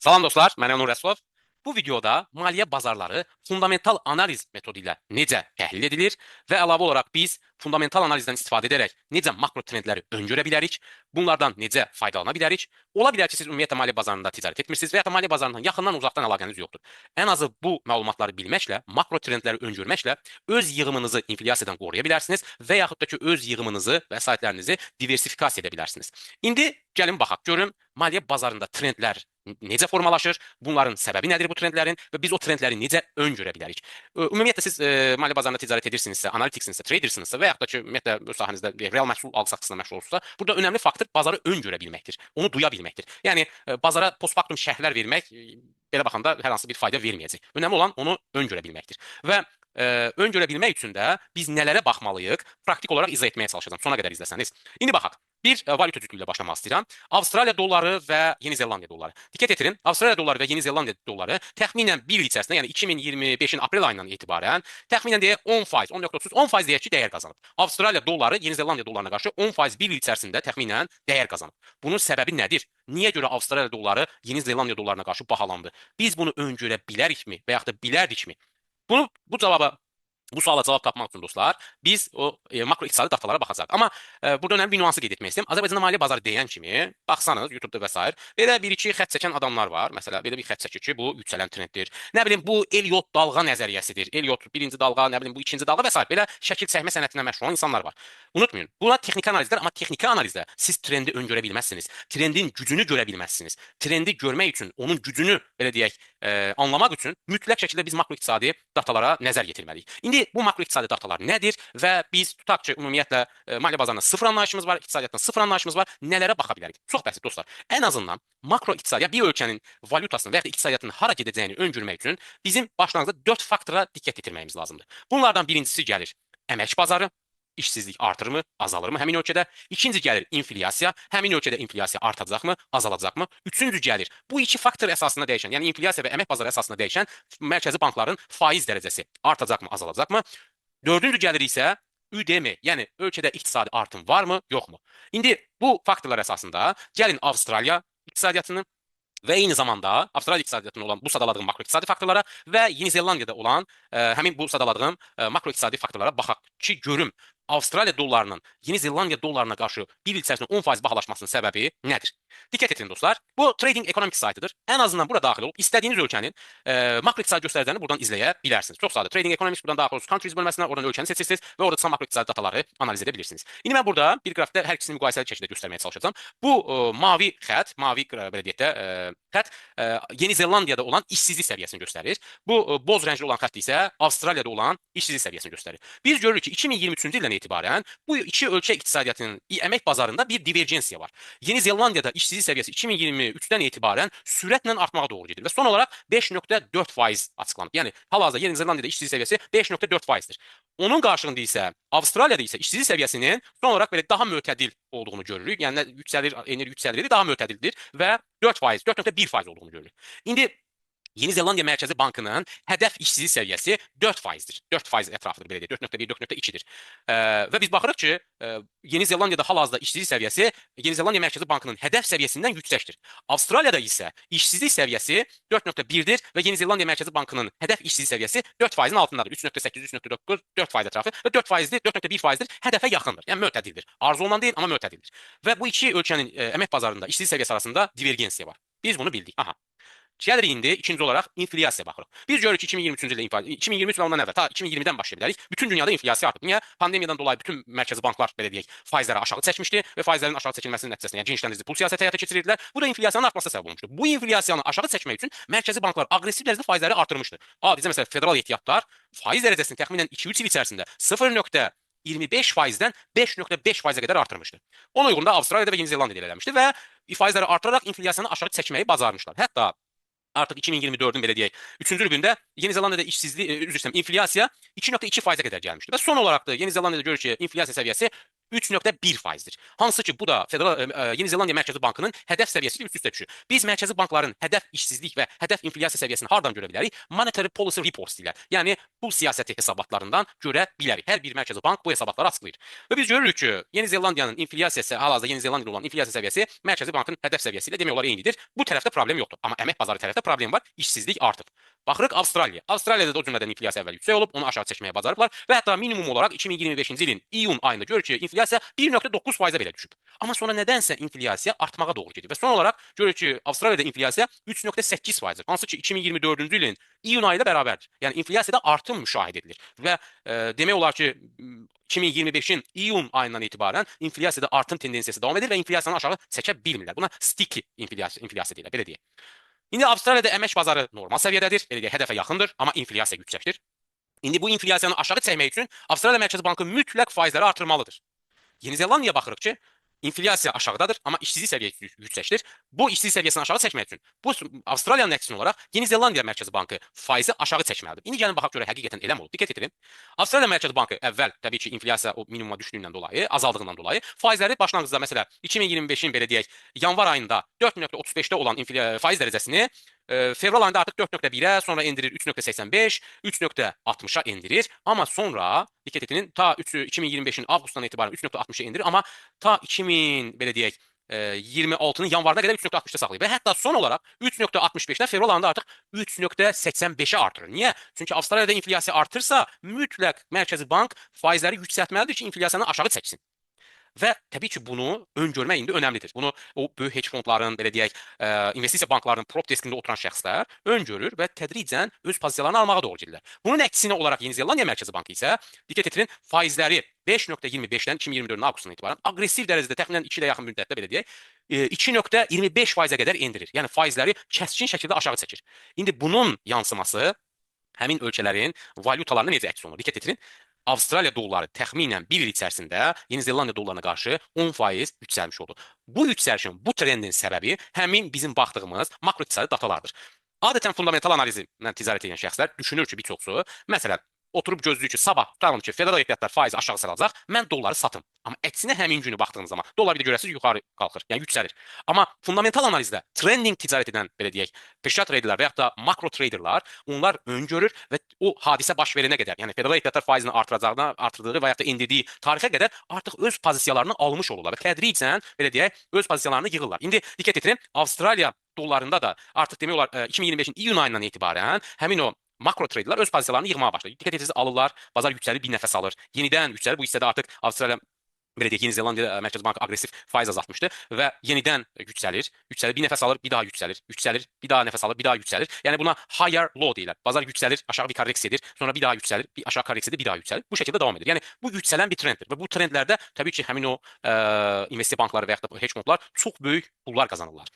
Salam dostlar, mən Onur Rəsulov. Bu videoda maliyyə bazarları fundamental analiz metodu ilə necə təhlil edilir və əlavə olaraq biz fundamental analizdən istifadə edərək necə makro trendləri öngörə bilərik, bunlardan necə faydalana bilərik. Ola bilər ki, siz ümumiyyətlə maliyyə bazarında ticarət etmirsiniz və ya da maliyyə bazarından yaxından uzaqdan əlaqəniz yoxdur. Ən azı bu məlumatları bilməklə, makro trendləri öngörməklə öz yığımınızı inflyasiyadan qoruya bilərsiniz və yaxud da ki, öz yığımınızı, vəsaitlərinizi diversifikasiya edə bilərsiniz. İndi gəlin baxaq, görün maliyyə bazarında trendlər necə formalaşır, bunların səbəbi nədir bu trendlərin və biz o trendləri necə öngörə bilərik. Ümumiyyətlə siz maliyyə bazarında ticarət edirsinizsə, analitiksinizsə, tradersinizsə və yaxud da ki, ümumiyyətlə öz sahənizdə real məhsul alış-satışla məşğul olursunuzsa, burada önəmli faktor bazarı öngörə bilməkdir, onu duya bilməkdir. Yəni bazara postfaktum şərhlər vermək belə baxanda hər hansı bir fayda verməyəcək. Önəmli olan onu öngörə bilməkdir. Və öngörə bilmək üçün də biz nələrə baxmalıyıq, praktik olaraq izah etməyə çalışacağam. Sona qədər izləsəniz. İndi baxaq. Bir valyuta cütlüyü ilə başlamaq istəyirəm. Avstraliya dolları və Yeni Zelandiya dolları. Diqqət yetirin, Avstraliya dolları və Yeni Zelandiya dolları təxminən bir il içərisində, yəni 2025-in aprel ayından etibarən təxminən deyək 10%, 10.30, 10% deyək ki, dəyər qazanıb. Avstraliya dolları Yeni Zelandiya dollarına qarşı 10% bir il içərisində təxminən dəyər qazanıb. Bunun səbəbi nədir? Niyə görə Avstraliya dolları Yeni Zelandiya dollarına qarşı bahalandı? Biz bunu öngörə bilərikmi və yaxud da bilərdikmi? Bu cavaba bu suala cavab tapmaq üçün dostlar, biz o makro iqtisadi datalara baxacaq. Amma burada önemli bir nüansı qeyd etmək istəyirəm. Azərbaycanda maliyyə bazarı deyən kimi, baxsanız YouTube-da və s. belə bir-iki xətt çəkən adamlar var. Məsələn, belə bir xətt çəkir ki, bu yüksələn trenddir. Nə bilim, bu Elliot dalğa nəzəriyyəsidir. Elliot birinci dalğa, nə bilim, bu ikinci dalğa və s. Belə şəkil çəkmə sənətinə məşğul olan insanlar var. Unutmayın, bunlar texniki analizlər, amma texniki analizdə siz trendi öngörə bilməzsiniz. Trendin gücünü görə bilməzsiniz. Trendi görmək üçün, onun gücünü, belə deyək, anlamaq üçün mütləq şəkildə biz makro iqtisadi datalara nəzər yetirməliyik. İndi bu makro iqtisadi datalar nədir və biz tutaq ki, ümumiyyətlə maliyyə bazarında sıfır anlayışımız var, iqtisadiyyatdan sıfır anlayışımız var, nələrə baxa bilərik? Çox bəsit dostlar. Ən azından makro iqtisadiyyat bir ölkənin valyutasını və ya da iqtisadiyyatının hara gedəcəyini öngörmək üçün bizim başlanğıcda 4 faktora diqqət yetirməyimiz lazımdır. Bunlardan birincisi gəlir əmək bazarı. İşsizlik artırmı, azalırmı həmin ölkədə? İkinci gəlir inflyasiya. Həmin ölkədə inflyasiya artacaqmı, azalacaqmı? Üçüncü gəlir bu iki faktor əsasında dəyişən, yəni inflyasiya və əmək bazarı əsasında dəyişən mərkəzi bankların faiz dərəcəsi artacaqmı, azalacaqmı? Dördüncü gəlir isə ÜDM, yəni ölkədə iqtisadi artım varmı, yoxmu? İndi bu faktorlar əsasında gəlin Avstraliya iqtisadiyyatını və eyni zamanda Avstraliya iqtisadiyyatında olan bu sadaladığım makroiqtisadi faktorlara və Yeni Zelandiyada olan həmin bu sadaladığım makroiqtisadi faktorlara baxaq ki, görüm Avstraliya dollarının Yeni Zelandiya dollarına qarşı bir il içərisində 10% bahalaşmasının səbəbi nədir? Diqqət edin dostlar. Bu Trading Economics saytıdır. Ən azından bura daxil olub istədiyiniz ölkənin makroiqtisadi göstəricilərini buradan izləyə bilərsiniz. Çox sadə. Trading Economics buradan daxil olursunuz. Countries bölməsinə, oradan ölkəni seçirsiniz və orada çıxan makroiqtisadi dataları analiz edə bilirsiniz. İndi mən burada bir qrafikdə hər ikisini müqayisəli şəkildə göstərməyə çalışacağam. Bu mavi xətt, mavi belə deyək də xətt Yeni Zelandiyada olan işsizlik səviyyəsini göstərir. Bu boz rəngli olan xətt isə Avstraliyada olan işsizlik səviyyəsini göstərir. Biz görürük ki, 2023-cü ildən etibarən bu iki ölkə iqtisadiyyatının əmək bazarında bir divergensiya var. Yeni Zelandiyada işsizlik səviyyəsi 2023-dən etibarən sürətlə artmağa doğru gedir və son olaraq 5.4% açıqlanıb. Yəni hal-hazırda Yeni Zelandiyada işsizlik səviyyəsi 5.4%-dir. Onun qarşılığında isə Avstraliyada isə işsizlik səviyyəsinin son olaraq belə daha mötədil olduğunu görürük. Yəni yüksəlir, enir, yüksəlir, daha mötədildir və 4%, 4.1% olduğunu görürük. İndi Yeni Zelandiya Mərkəzi Bankının hədəf işsizlik səviyyəsi 4%-dir. 4% ətrafıdır, belə deyək, 4.1, 4.2-dir. Və biz baxırıq ki, Yeni Zelandiyada hal-hazırda işsizlik səviyyəsi Yeni Zelandiya Mərkəzi Bankının hədəf səviyyəsindən yüksəkdir. Avstraliyada isə işsizlik səviyyəsi 4.1-dir və Yeni Zelandiya Mərkəzi Bankının hədəf işsizlik səviyyəsi 4%-in altındadır. 3.8, 3.9, 4% ətrafı və 4%-dir, 4.1%-dir, hədəfə yaxındır. Yəni mötədildir. Arzu olunan deyil, amma mötədildir. Və bu iki ölkənin əmək bazarında işsizlik səviyyəsi arasında divergensiya var. Biz bunu bildik. Aha. Gəlirik indi ikinci olaraq inflyasiya baxırıq. Biz görürük ki 2023-cü ildə 2023 və ondan əvvəl ta 2020-dən başlaya bilərik. Bütün dünyada inflyasiya artıb. Niyə? Pandemiyadan dolayı bütün mərkəzi banklar belə deyək, faizləri aşağı çəkmişdi və faizlərin aşağı çəkilməsinin nəticəsində yəni genişləndirici pul siyasəti həyata keçirirdilər. Bu da inflyasiyanın artmasına səbəb olmuşdu. Bu inflyasiyanı aşağı çəkmək üçün mərkəzi banklar aqressiv dərəcədə faizləri artırmışdı. Adicə məsələn federal ehtiyatlar faiz dərəcəsini təxminən 2-3 il içərisində 0.25%-dən 5.5%-ə qədər artırmışdı. Ona uyğun da Avstraliyada və Yeni Zelandiyada eləmişdi və faizləri artıraraq inflyasiyanı aşağı çəkməyi bacarmışlar. Hətta artıq 2024-ün belə deyək, 3-cü rübündə Yeni Zelandiyada işsizlik, üzr istəyirəm, inflyasiya 2.2%-ə qədər gəlmişdi. Və son olaraq da Yeni Zelandiyada görürük ki, inflyasiya səviyyəsi 3,1%dir. Hansı ki bu da Yeni Zellandiya Mərkəzi Bankının hədəf səviyyəsi ilə üst-üstə düşür. Biz mərkəzi bankların hədəf işsizlik və hədəf inflyasiya səviyyəsini hardan görə bilərik? Monetary Policy Reports deyirlər. Yəni pul siyasəti hesabatlarından görə bilərik. Hər bir mərkəzi bank bu hesabatları açıqlayır. Və biz görürük ki, Yeni Zellandiyanın inflyasiyası, hal-hazırda Yeni Zellandiyada olan inflyasiya səviyyəsi mərkəzi bankın hədəf səviyyəsi ilə demək olar eynidir. Bu tərəfdə problem yoxdur. Amma əmək bazarı tərəfdə problem var, işsizlik artıb. Baxırıq Avstraliya. Avstraliyada da o cümlədən inflyasiya əvvəl yüksək olub, onu aşağı çəkməyə bacarıblar və hətta minimum olaraq 2025-ci ilin iyun ayında görür ki, inflyasiya 1,9%-a belə düşüb. Amma sonra nədənsə inflyasiya artmağa doğru gedir və son olaraq görür ki, Avstraliyada inflyasiya 3,8%-dir. Hansı ki 2024-cü ilin iyun ayı ilə bərabərdir. Yəni inflyasiyada artım müşahidə edilir və demək olar ki 2025-in iyun ayından etibarən inflyasiyada artım tendensiyası davam edir və inflyasiyanı aşağı çəkə bilmirlər. Buna sticky inflyasiya deyirlər, belə deyək. İndi Avstraliyada əmək bazarı normal səviyyədədir, elə deyək, hədəfə yaxındır, amma inflyasiya yüksəkdir. İndi bu inflyasiyanı aşağı çəkmək üçün Avstraliya Mərkəzi Bankı mütləq faizləri artırmalıdır. Yeni Zellandiyaya baxırıq ki, inflyasiya aşağıdadır, amma işsizlik səviyyəsi yüksəkdir. Bu işsizlik səviyyəsini aşağı çəkmək üçün bu Avstraliyanın əksinə olaraq Yeni Zellandiya Mərkəzi Bankı faizi aşağı çəkməlidir. İndi gəlin baxaq görə həqiqətən eləmi olub. Diqqət edin. Avstraliya Mərkəzi Bankı əvvəl təbii ki, inflyasiya o minimuma düşdüyündən dolayı, azaldığından dolayı faizləri başlanğıcda məsələ 2025-in belə deyək, yanvar ayında 4,35-də olan faiz dərəcəsini fevral ayında artıq 4,1-ə, sonra endirir 3,85, 3,60-a endirir. Amma sonra diqqət edin, ta 2025-in avqustdan etibarən 3,60-a endirir, amma ta 2000 belə deyək 26-nın yanvarına qədər 3,60-da saxlayır. Və hətta son olaraq 3,65-dən fevral ayında artıq 3,85-ə artırır. Niyə? Çünki Avstraliyada inflyasiya artırsa, mütləq Mərkəzi Bank faizləri yüksəltməlidir ki, inflyasiyanı aşağı çəksin. Və təbii ki, bunu öngörmək indi önəmlidir. Bunu o böyük hedge fondların, belə deyək, investisiya banklarının prop deskində oturan şəxslər öngörür və tədricən öz pozisiyalarını almağa doğru gedirlər. Bunun əksinə olaraq Yeni Zellandiya Mərkəzi Bankı isə diqqət edin, faizləri 5,25-dən 2024-ün avqustuna etibarən aqressiv dərəcədə təxminən 2 ilə yaxın müddətdə belə deyək, 2,25%-ə qədər endirir. Yəni faizləri kəskin şəkildə aşağı çəkir. İndi bunun yansıması həmin ölkələrin valyutalarına necə əks olunur? Diqqət edin. Avstraliya dolları təxminən 1 il içərisində Yeni Zellandiya dollarına qarşı 10% yüksəlmiş oldu. Bu yüksəlişin, bu trendin səbəbi həmin bizim baxdığımız makroiqtisadi datalardır. Adətən fundamental analizlə ticarət edən şəxslər düşünür ki, bir çoxsu, məsələn, oturub gözləyir ki, sabah tutalım ki, federal ehtiyatlar faizi aşağı salacaq, mən dolları satım. Amma əksinə həmin günü baxdığınız zaman dollar bir də görəsiniz yuxarı qalxır, yəni yüksəlir. Amma fundamental analizdə trending ticarət edən, belə deyək, peşə traderlər və yaxud da makro traderlər, onlar öngörür və o hadisə baş verənə qədər, yəni federal ehtiyatlar faizini artırdığı və yaxud da endirdiyi tarixə qədər artıq öz pozisiyalarını almış olurlar və tədricən, belə deyək, öz pozisiyalarını yığırlar. İndi diqqət edin, Avstraliya dollarında da artıq demək olar 2025-in iyun ayından etibarən həmin o makro traderlər öz pozisiyalarını yığmağa başlayır. Diqqət edirsiniz, alırlar, bazar yüksəlir, bir nəfəs alır. Yenidən yüksəlir, bu hissədə artıq Avstraliya, belə deyək, Yeni Zellandiya Mərkəzi Bankı aqressiv faiz azaltmışdı və yenidən yüksəlir, bir nəfəs alır, bir daha yüksəlir, bir daha nəfəs alır, bir daha yüksəlir. Yəni buna higher low deyirlər. Bazar yüksəlir, aşağı bir korreksiya edir, sonra bir daha yüksəlir, bir aşağı korreksiya edir, bir daha yüksəlir. Bu şəkildə davam edir. Yəni bu yüksələn bir trenddir və bu trendlərdə təbii ki, həmin o investisiya bankları və yaxud da hedge fondlar çox böyük pullar qazanırlar.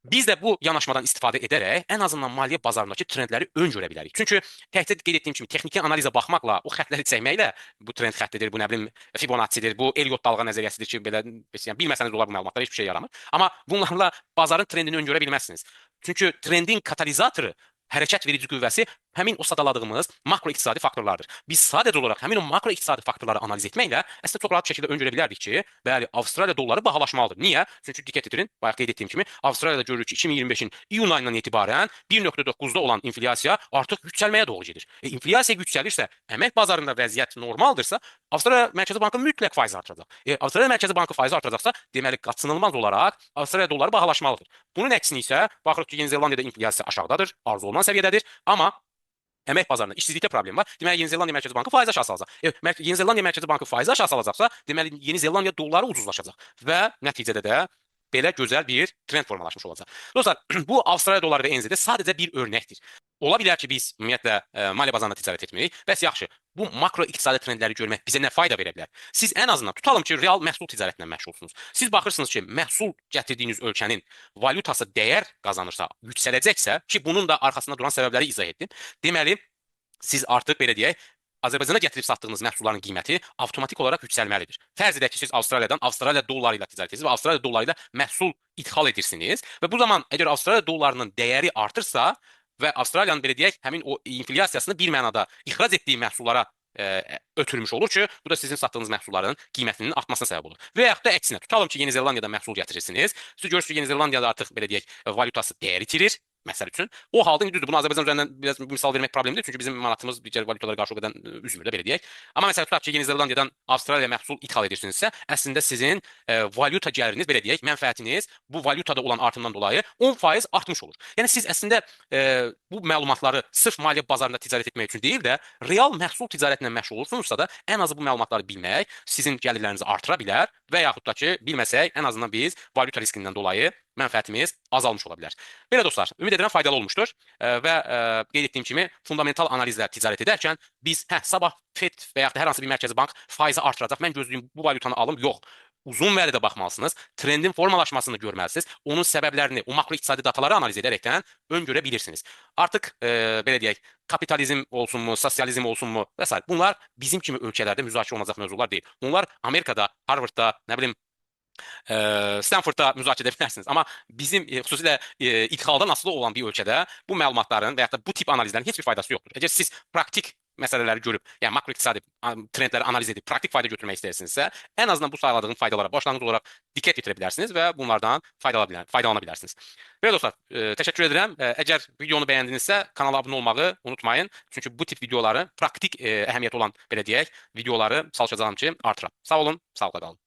Biz də bu yanaşmadan istifadə edərək ən azından maliyyə bazarındakı trendləri öngörə bilərik. Çünki təkcə qeyd etdiyim kimi texniki analizə baxmaqla, o xəttləri çəkməklə bu trend xəttidir, bu nə bilim Fibonacci'dir, bu Elliott dalğa nəzəriyyəsidir ki, belə yəni bilməsəniz olar bu məlumatlar heç bir şey yaramır. Amma bunlarla bazarın trendini öngörə bilməzsiniz. Çünki trendin katalizatoru, hərəkət verici qüvvəsi həmin o sadaladığımız makroiqtisadi faktorlardır. Biz sadəcə olaraq həmin o makroiqtisadi faktorları analiz etməklə əslində çox rahat şəkildə öngörə bilərdik ki, bəli, Avstraliya dolları bahalaşmalıdır. Niyə? Çünki diqqət edin, bayaq qeyd etdiyim kimi, Avstraliyada görürük ki, 2025-in iyun ayından etibarən 1,9-da olan inflyasiya artıq yüksəlməyə doğru gedir. İnflyasiya yüksəlirsə, əmək bazarında vəziyyət normaldırsa, Avstraliya Mərkəzi Bankı mütləq faiz artıracaq. Avstraliya Mərkəzi Bankı faiz artıracaqsa, deməli qaçınılmaz olaraq Avstraliya dolları bahalaşmalıdır. Bunun əksini isə baxırıq ki, Yeni Zellandiyada inflyasiya aşağıdadır, arzu olunan səviyyədədir, amma əmək bazarında işsizlikdə problem var. Deməli Yeni Zellandiya Mərkəzi Bankı faiz aşağı salacaq. Yeni Zellandiya Mərkəzi Bankı faiz aşağı salacaqsa, deməli Yeni Zellandiya dolları ucuzlaşacaq və nəticədə də belə gözəl bir trend formalaşmış olacaq. Dostlar, bu Avstraliya dolları və NZ-də sadəcə bir örnəkdir. Ola bilər ki, biz ümumiyyətlə maliyyə bazarında ticarət etmirik. Bəs yaxşı, bu makro iqtisadi trendləri görmək bizə nə fayda verə bilər? Siz ən azından tutalım ki, real məhsul ticarətlə məşğulsunuz. Siz baxırsınız ki, məhsul gətirdiyiniz ölkənin valyutası dəyər qazanırsa, yüksələcəksə, ki bunun da arxasında duran səbəbləri izah etdim. Deməli, siz artıq belə deyək, Azərbaycana gətirib satdığınız məhsulların qiyməti avtomatik olaraq yüksəlməlidir. Fərz edək ki, siz Avstraliyadan Avstraliya dolları ilə ticarət edirsiniz və Avstraliya dolları ilə məhsul ixal edirsiniz və bu zaman əgər Avstraliya dollarının dəyəri artırsa və Avstraliyanın belə deyək, həmin o inflyasiyasını bir mənada ixrac etdiyi məhsullara ötürmüş olur ki, bu da sizin satdığınız məhsulların qiymətinin artmasına səbəb olur. Və yaxud da əksinə, tutalım ki, Yeni Zelandiyada məhsul gətirirsiniz. Siz görürsünüz ki, Yeni Zelandiyada artıq belə deyək, valyutası dəyər itirir. Məsəl üçün, o halda düzdür, bunu Azərbaycan üzərindən biraz misal vermək problemlidir. Çünki bizim manatımız digər valyutalara qarşı o qədər üzmür də belə deyək. Amma məsələn, tutaq ki, Yeni Zelandiyadan Avstraliya məhsul ixal edirsinizsə, əslində sizin valyuta gəliriniz, belə deyək, mənfəətiniz bu valyutada olan artımdan dolayı 10% artmış olur. Yəni siz əslində bu məlumatları sırf maliyyə bazarında ticarət etmək üçün deyil də, real məhsul ticarətinə məşğul olursunuzsa da, ən azı bu məlumatları bilmək sizin gəlirlərinizi artıra bilər və yaxud da ki, bilməsək, ən azından biz valyuta riskindən dolayı mənfəətimiz azalmış ola bilər. Belə dostlar, ümid edirəm faydalı olmuşdur və qeyd etdiyim kimi fundamental analizlə ticarət edərkən biz sabah FED və yaxud da hər hansı bir mərkəzi bank faizi artıracaq, mən gözləyim bu valyutanı alım, yox. Uzun vədə baxmalısınız, trendin formalaşmasını görməlisiniz, onun səbəblərini, o makroiqtisadi dataları analiz edərəkdən öngörə bilirsiniz. Artıq belə deyək, kapitalizm olsunmu, sosializm olsunmu və s. bunlar bizim kimi ölkələrdə müzakirə olunacaq mövzular deyil. Onlar Amerikada, Harvardda, nə bilim, Stanfordda müzakirə edə bilərsiniz. Amma bizim xüsusilə idxaldan asılı olan bir ölkədə bu məlumatların və yaxud da bu tip analizlərin heç bir faydası yoxdur. Əgər siz praktik məsələləri görüb, yəni makroiqtisadi trendləri analiz edib praktik fayda götürmək istəyirsinizsə, ən azından bu sayıladığım faydalara başlanğıc olaraq diqqət yetirə bilərsiniz və bunlardan faydalana bilərsiniz. Belə dostlar, təşəkkür edirəm. Əgər videonu bəyəndinizsə, kanala abunə olmağı unutmayın. Çünki bu tip videoları, praktik əhəmiyyəti olan, belə deyək, videoları çalışacağam ki, artıram. Sağ olun, sağlıqla qalın.